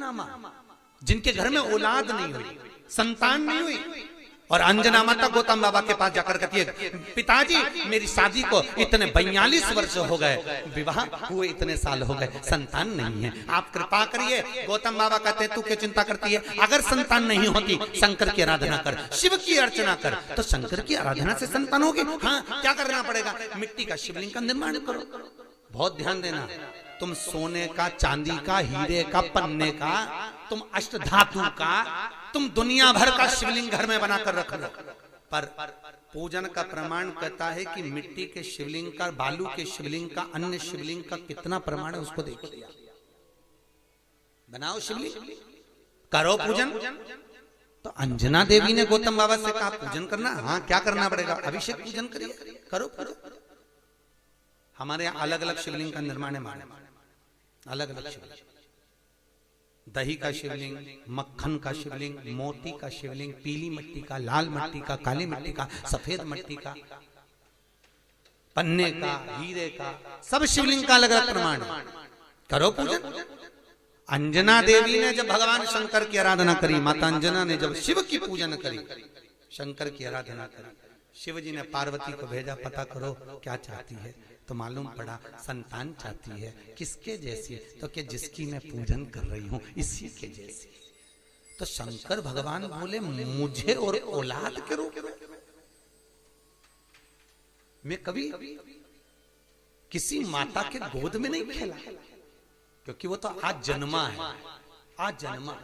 अंजनामा, जिनके घर में औलाद नहीं हुई, संतान नहीं हुई, और अंजना माता गौतम बाबा के पास जाकर कहती है, पिताजी मेरी शादी को इतने 42 वर्ष हो गए, विवाह हुए इतने साल हो गए, संतान नहीं है, आप कृपा करिए। गौतम बाबा कहते हैं, तू क्यों चिंता करती है, अगर संतान नहीं होती शंकर की आराधना कर, शिव की अर्चना कर, तो शंकर की आराधना से संतान होगी। हाँ, क्या करना पड़ेगा, मिट्टी का शिवलिंग का निर्माण करो। बहुत ध्यान देना, तुम सोने का, चांदी का, हीरे का, पन्ने का, तुम अष्ट धातु का, तुम दुनिया भर का शिवलिंग घर में बनाकर रख लो, पर पूजन का प्रमाण कहता है कि मिट्टी के शिवलिंग का, बालू के शिवलिंग का, अन्य शिवलिंग का कितना प्रमाण है उसको देखिए। बनाओ शिवलिंग, करो पूजन। तो अंजना देवी ने गौतम बाबा से कहा पूजन करना। हाँ, क्या करना पड़ेगा, अभिषेक पूजन करिए, करो पूजन। हमारे यहाँ अलग अलग शिवलिंग का निर्माण है, अलग अलग शिवलिंग, दही का शिवलिंग, मक्खन का शिवलिंग, मोती का शिवलिंग, पीली मिट्टी का, लाल मिट्टी का, काली मिट्टी का, सफेद मिट्टी का, पन्ने का, हीरे का, सब शिवलिंग का अलग अलग प्रमाण है, करो पूजन। अंजना देवी ने जब भगवान शंकर की आराधना करी, माता अंजना ने जब शिव की पूजन करी, शंकर की आराधना करी, शिव जी ने पार्वती को भेजा, पता करो क्या चाहती है, तो मालूम पड़ा संतान चाहती है। किसके जैसी, तो क्या जिसकी मैं पूजन कर रही हूं इसी के जैसी। तो शंकर भगवान बोले, मुझे और औलाद के रूप में मैं कभी किसी माता के गोद में नहीं खेला, क्योंकि वो तो आज जन्मा है, आज जन्मा।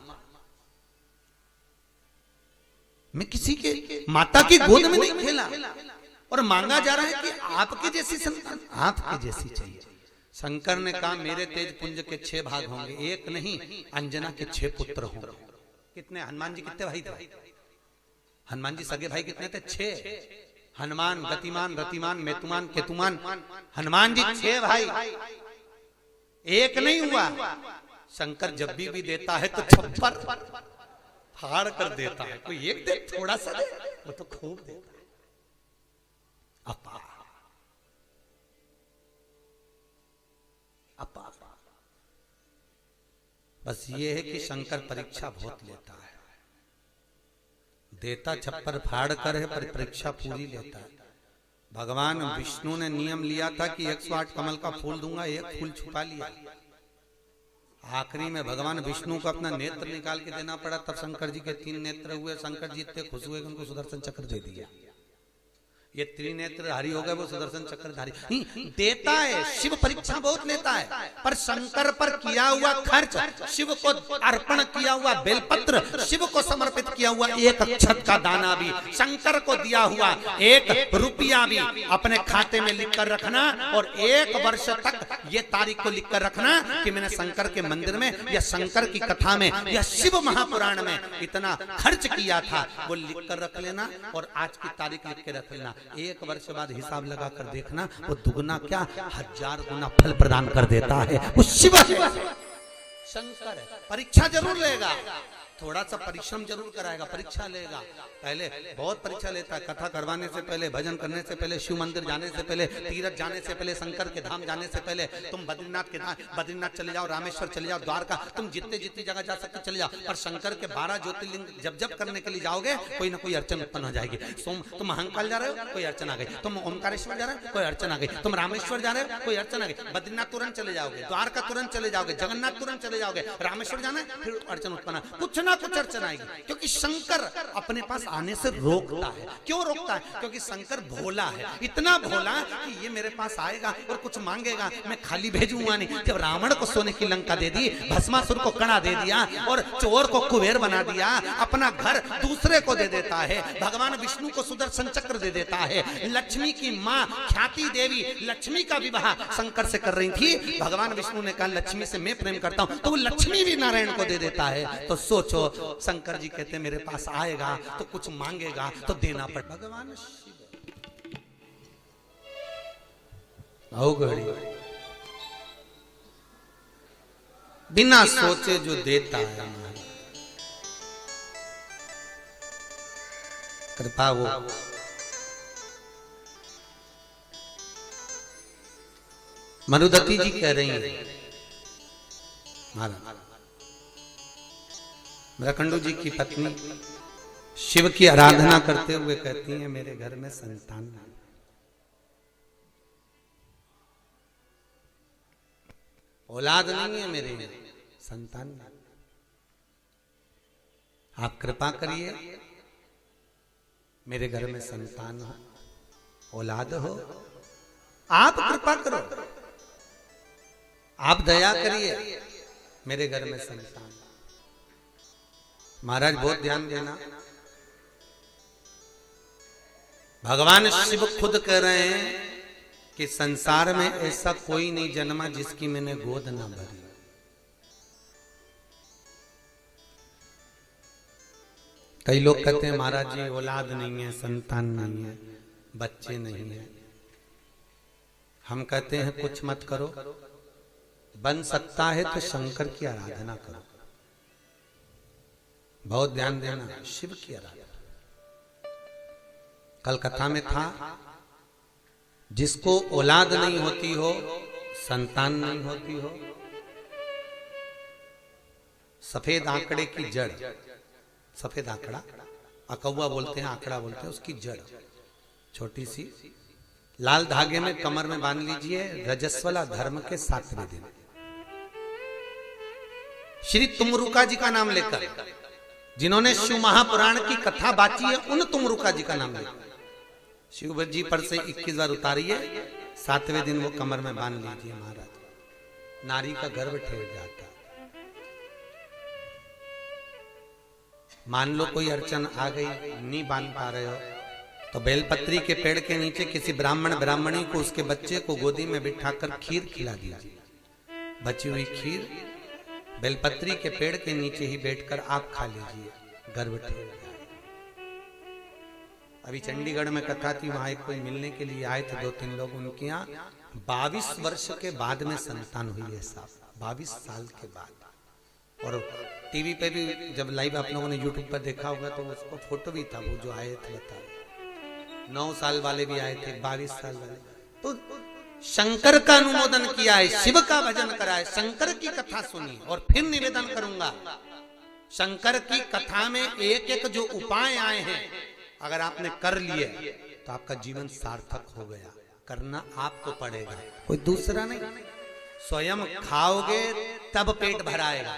मैं किसी के माता की गोद में नहीं खेला, और मांगा जा रहा है कि आपकी जैसी संतान, आपकी जैसी चाहिए। शंकर ने कहा, मेरे तेज पुंज के 6 भाग होंगे, एक नहीं, अंजना के 6 पुत्र होंगे। कितने, हनुमान जी कितने भाई थे, हनुमान जी सगे भाई कितने थे, 6। हनुमान, गतिमान, रतिमान, मेतुमान, केतुमान, हनुमान जी 6 भाई, एक नहीं हुआ। शंकर जब भी देता है तो छप्पर फाड़ कर देता है, कोई एक दे, थोड़ा सा दे, वो तो खूब देता है। अपा अपा बस ये है कि शंकर परीक्षा बहुत लेता है, देता छप्पर फाड़ कर है, पर परीक्षा पूरी लेता है। भगवान विष्णु ने नियम लिया था कि 108 कमल का फूल दूंगा, एक फूल छुपा लिया। आखिरी में भगवान विष्णु को अपना नेत्र निकाल के देना पड़ा, तब शंकर जी के 3 नेत्र हुए। शंकर जी इतने खुश हुए कि उनको सुदर्शन चक्र दे दिया। ये त्रिनेत्रधारी हो गए, वो सुदर्शन चक्रधारी देता है। शिव परीक्षा बहुत लेता है, पर शंकर पर किया हुआ खर्च, शिव को अर्पण किया हुआ बेलपत्र, शिव को समर्पित किया हुआ 1 अक्षत का दाना भी, शंकर को दिया हुआ 1 रुपया भी अपने खाते में लिख कर रखना, और 1 वर्ष तक ये तारीख को लिख कर रखना कि मैंने शंकर के मंदिर में या शंकर की कथा में या शिव महापुराण में इतना खर्च किया था, वो लिख कर रख लेना, और आज की तारीख लिख के रख लेना। 1 वर्ष बाद हिसाब लगा कर देखना, वो दुगना क्या 1000 गुना फल प्रदान कर देता है। वो शिव है, शंकर है। परीक्षा जरूर लेगा, थोड़ा सा परिश्रम जरूर कराएगा, परीक्षा लेगा। पहले बहुत परीक्षा लेता है, कथा करवाने से पहले, भजन करने से पहले, शिव मंदिर जाने से पहले, तीर्थ जाने से पहले, शंकर के धाम जाने से पहले। तुम बद्रीनाथ के धाम, बद्रीनाथ चले जाओ, रामेश्वर चले जाओ, द्वारका, तुम जितने जितनी जगह जा सकते चले जाओ, पर शंकर के 12 ज्योतिर्लिंग जब जब करने के लिए जाओगे, कोई ना कोई अड़चन उत्पन्न हो जाएगी। तुम महाकाल जा रहे हो, कोई अड़चन आ गई, तुम ओमकारेश्वर जा रहे हो, कोई अड़चन आ गई, तुम रामेश्वर जा रहे हो, कोई अड़चन आ गई, बद्रीनाथ तुरंत चले जाओगे, द्वारका तुरंत चले जाओगे, जगन्नाथ तुरंत चले जाओगे, रामेश्वर जाना है फिर अड़चन उत्पन्न, कुछ ना कुछ अड़चन आएगी, क्योंकि शंकर अपने पास आने से रोकता है। क्यों रोकता है? क्योंकि शंकर भोला है, इतना भोला कि ये मेरे पास आएगा और कुछ मांगेगा, मैं खाली भेजूंगा नहीं। जब रावण को सोने की लंका दे दी, भस्मासुर को कड़ा दे दिया और चोर को कुबेर बना दिया, अपना घर दूसरे को दे देता है। भगवान विष्णु को सुदर्शन चक्र दे देता है। लक्ष्मी की माँ ख्याति देवी लक्ष्मी का विवाह शंकर से कर रही थी। भगवान विष्णु ने कहा लक्ष्मी से मैं प्रेम करता हूं, तो वो लक्ष्मी भी नारायण को दे देता है। तो सोचो, शंकर जी कहते हैं मेरे पास आएगा तो कुछ मांगेगा तो देना पड़ेगा। भगवान घड़ी बिना सोचे जो देता है, कृपा वो मरुदती जी कह रही हैं, मृकंडू जी की पत्नी शिव की आराधना करते हुए कहती है मेरे घर में संतान नहीं, औलाद नहीं है, मेरे में संतान नहीं, आप कृपा करिए मेरे घर में संतान हो, औलाद हो, आप कृपा करो, आप दया करिए मेरे घर में संतान। महाराज बहुत ध्यान देना, भगवान शिव खुद कह रहे हैं कि संसार में ऐसा कोई नहीं जन्मा जिसकी मैंने गोद ना भरी। कई लोग कहते हैं महाराज जी औलाद नहीं है, संतान नहीं है, बच्चे नहीं है। हम कहते हैं कुछ मत करो, बन सकता है तो शंकर की आराधना करो। बहुत ध्यान देना, शिव की आराधना। कल कथा में था जिसको औलाद नहीं होती हो, संतान नहीं होती हो, सफेद आंकड़े की जड़, सफेद आंकड़ा अकौवा बोलते हैं, आंकड़ा बोलते हैं, उसकी जड़ छोटी सी लाल धागे में कमर में बांध लीजिए। रजस्वला धर्म के 7वें दिन श्री तुमरुका जी का नाम लेकर, जिन्होंने शिव महापुराण की कथा बाची है, उन तुमरुका जी का नाम लेकर शिव जी पर से 21 बार उतारिए, 7वें दिन वो कमर में बांध लीजिए। महाराज नारी का गर्भ ठहर जाता। मान लो कोई अड़चन आ गई, नहीं बांध पा रहे हो, तो बेलपत्री के पेड़ के नीचे किसी ब्राह्मण ब्राह्मणी को उसके बच्चे को गोदी में बिठाकर खीर खिला दीजिए। बची हुई खीर बेलपत्री के पेड़ के नीचे ही बैठकर आप खा लीजिए, गर्भ ठहर जाए। अभी चंडीगढ़ में कथा थी, वहां एक कोई मिलने के लिए आए थे 2-3 लोग, उनके यहाँ 22 वर्ष के बाद में संतान हुई है साहब, 22 साल के बाद। और टीवी पे भी जब लाइव आप लोगों ने यूट्यूब पर देखा होगा तो उसको फोटो भी था, वो जो आए थे बता, 9 साल वाले भी आए थे, 22 साल वाले। तो शंकर का अनुमोदन किया है, शिव का भजन करा है, शंकर की कथा सुनी। और फिर निवेदन करूंगा, शंकर की कथा में एक एक जो उपाय आए हैं, अगर आपने कर लिए तो आपका जीवन सार्थक हो गया। करना आपको पड़ेगा, कोई दूसरा नहीं। स्वयं खाओगे तब पेट भराएगा,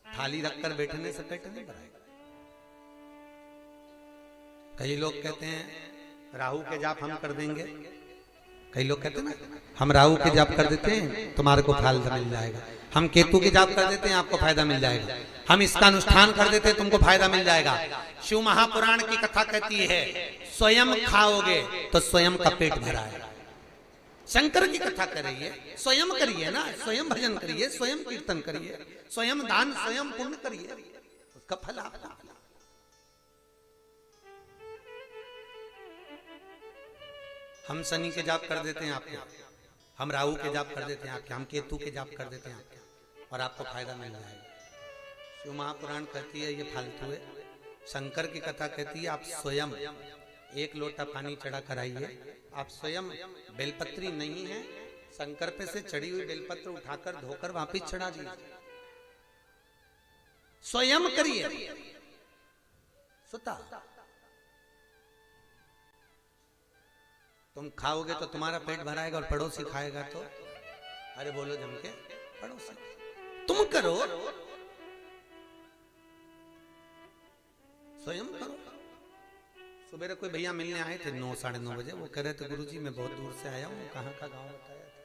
थाली रखकर बैठने से पेट नहीं भराएगा। कई लोग कहते हैं राहु के जाप हम कर देंगे, कई लोग कहते हैं ना हम राहु के जाप कर देते हैं तुम्हारे को फायदा मिल जाएगा, हम केतु के जाप कर देते हैं आपको फायदा मिल जाएगा, हम इसका अनुष्ठान कर देते हैं तुमको फायदा मिल जाएगा। शिव महापुराण की कथा कहती है स्वयं खाओगे तो स्वयं का पेट भराएगा। शंकर की कथा कर रही है, स्वयं करिए ना, स्वयं भजन करिए, स्वयं कीर्तन करिए, स्वयं दान, स्वयं पुण्य करिए, उसका फल आपका। हम शनि के जाप कर देते हैं आपके, हम राहु के जाप कर देते हैं आपके, हम केतु के जाप कर देते हैं आपके, और आपको फायदा मिल जाएगा। शिव महापुराण कहती है ये फालतू है। शंकर की कथा कहती है आप स्वयं 1 लोटा पानी चढ़ा कर आइए, आप स्वयं, बेलपत्री नहीं है, शंकर पे से चढ़ी हुई बेलपत्र उठाकर धोकर वापिस चढ़ा दीजिए, स्वयं करिए। सुता तुम खाओगे तो तुम्हारा पेट भराएगा और पड़ोसी खाएगा तो, अरे बोलो जम के, पड़ोसी तुम करो, स्वयं करो। सुबह कोई भैया मिलने आए थे 9 साढ़े 9 बजे, वो कह रहे थे गुरुजी मैं बहुत दूर से आया हूँ, कहाँ का गांव बताया था,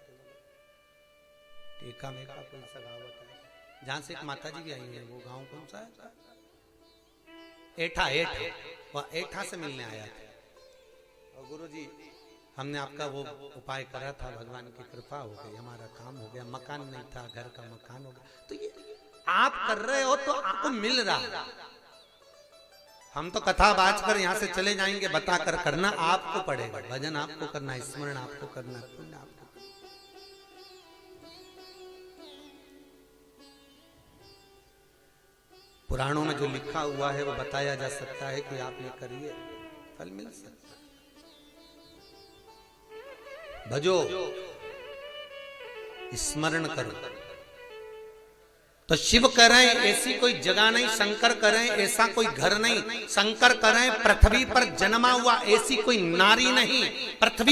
टीका मेका कोई सा गांव बताया, जहां से एक माता जी भी आई है, वो गांव कौन सा है, एठा, वह एठा से मिलने आया था। और गुरुजी हमने आपका वो उपाय करा था, भगवान की कृपा हो गई, हमारा काम हो गया, मकान नहीं था, घर का मकान हो गया। तो ये आप कर रहे हो तो आपको मिल रहा। हम तो कथा बाज कर यहाँ से चले जाएंगे, बता कर, करना आपको पड़ेगा, भजन आपको करना, स्मरण आपको करना, पुण्य आपको। पुराणों में जो लिखा हुआ है वो बताया जा सकता है कि आप ये करिए, फल मिल सकता है। भजो, स्मरण करो, तो शिव कह रहे हैं ऐसी कोई जगह नहीं, शंकर कह रहे हैं ऐसा कोई घर नहीं, शंकर कह रहे हैं पृथ्वी पर जन्मा हुआ ऐसी कोई नारी नहीं, पृथ्वी